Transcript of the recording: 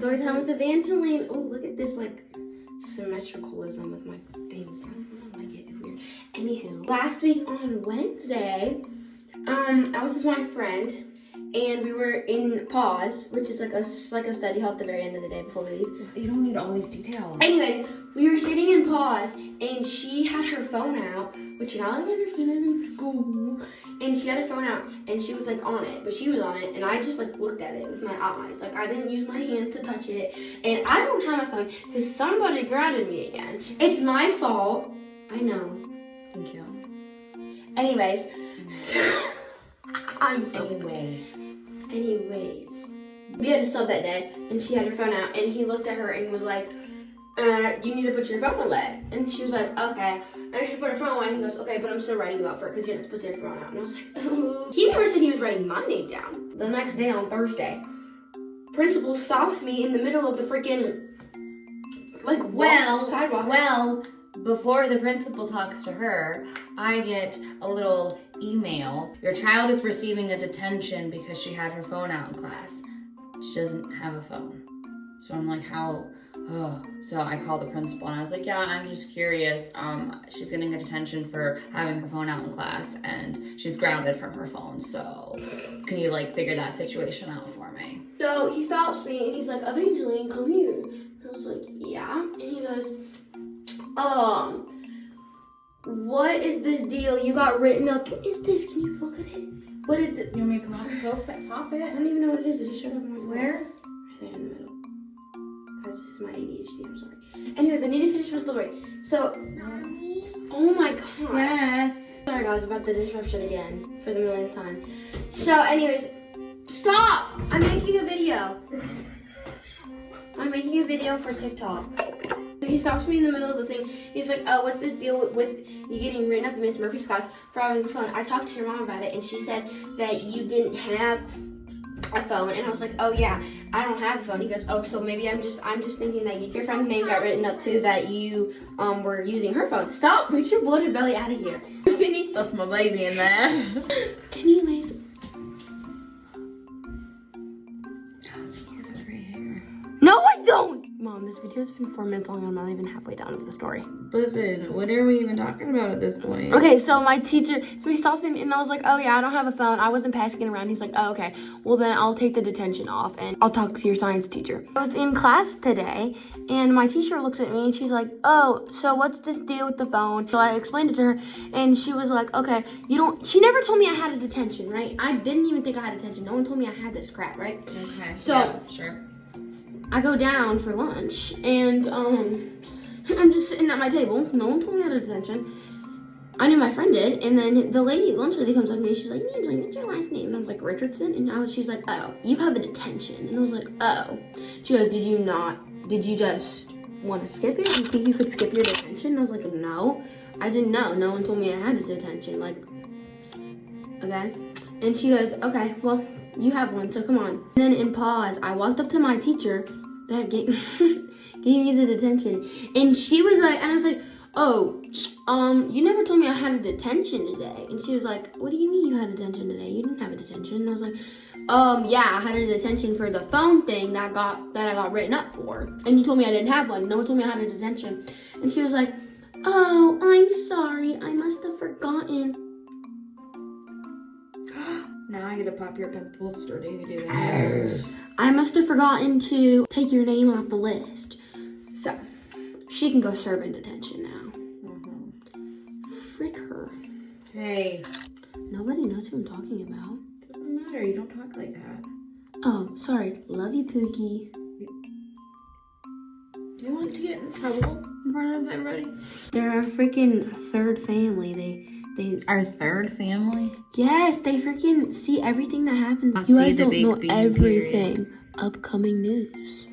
Story time with Evangeline. Oh, look at this, like, symmetricalism with my things. I don't like it. It's weird. Anywho, last week on Wednesday, I was with my friend, and we were in pause, which is like a study hall at the very end of the day before we leave. You don't need all these details. Anyways, we were sitting in pause, and she had her phone out, which you're not allowed to do in school. And she had her phone out, and she was like on it, but she was on it, and I just like looked at it with my eyes. Like I didn't use my hands to touch it, and I don't have my phone because somebody grounded me again. It's my fault. I know. Thank you. Anyways, I'm so Anyways, we had a sub that day, and she had her phone out, and he looked at her and was like, you need to put your phone away. And she was like, okay. And she put her phone away, and he goes, okay, but I'm still writing you out for it because you're not supposed to have your phone out. And I was like, ooh. He never said he was writing my name down. The next day on Thursday, principal stops me in the middle of the freaking, like, sidewalk. Well, before the principal talks to her, I get a little email. Your child is receiving a detention because she had her phone out in class. She doesn't have a phone. So I'm like, how? Oh. So I called the principal and I was like, yeah, I'm just curious. She's getting a detention for having her phone out in class and she's grounded from her phone. So can you like figure that situation out for me? So he stops me and he's like, Evangeline, come here. And I was like, yeah. And he goes, what is this deal you got written up? What is this? Can you look at it? What is it? You want me to pop it? I don't even know what it is. It just showed up on my phone. Where? Right there in the middle. Guys, this is my ADHD. I'm sorry. Anyways, I need to finish my story. So, Mommy? Oh my god. Yes. Sorry guys about the disruption again for the millionth time. So, anyways, stop! I'm making a video. I'm making a video for TikTok. He stops me in the middle of the thing. He's like, oh, what's this deal with you getting written up in Miss Murphy's class for having the phone? I talked to your mom about it, and she said that you didn't have a phone. And I was like, oh yeah, I don't have a phone. He goes, oh, so maybe I'm just thinking that your friend's name got written up too, that you were using her phone. Stop! Put your bloated belly out of here. That's my baby in there. Anyways. No, I don't! Mom, this video's been 4 minutes long and I'm not even halfway down with the story. Listen, what are we even talking about at this point? Okay, so my teacher, he stops me and I was like, oh yeah, I don't have a phone. I wasn't passing it around. He's like, oh, okay. Well then I'll take the detention off and I'll talk to your science teacher. I was in class today and my teacher looks at me and she's like, oh, so what's this deal with the phone? So I explained it to her and she was like, okay, she never told me I had a detention, right? I didn't even think I had a detention. No one told me I had this crap, right? Okay, so, yeah, sure. I go down for lunch, and I'm just sitting at my table. No one told me I had a detention. I knew my friend did, and then the lunch lady comes up to me, and she's like, Evangeline, what's your last name? And I was like, Richardson, and she's like, oh, you have a detention. And I was like, oh. She goes, did you just want to skip it? Do you think you could skip your detention? And I was like, no, I didn't know. No one told me I had a detention, like, okay. And she goes, okay, well, you have one, so come on. And then in pause, I walked up to my teacher that gave me the detention. And she was like, and I was like, oh, you never told me I had a detention today. And she was like, what do you mean you had a detention today? You didn't have a detention. And I was like, yeah, I had a detention for the phone thing that I got written up for. And you told me I didn't have one. No one told me I had a detention. And she was like, oh, I'm sorry. I must have forgotten. Now I get to pop your pimples, or do you do that? I must have forgotten to take your name off the list. So, she can go serve in detention now. Mm-hmm. Frick her. Hey. Nobody knows who I'm talking about. Doesn't matter, you don't talk like that. Oh, sorry. Love you, Pookie. Do you want to get in trouble in front of everybody? They're our freaking third family. Our third family? Yes, they freaking see everything that happens. You guys don't know everything. Upcoming news.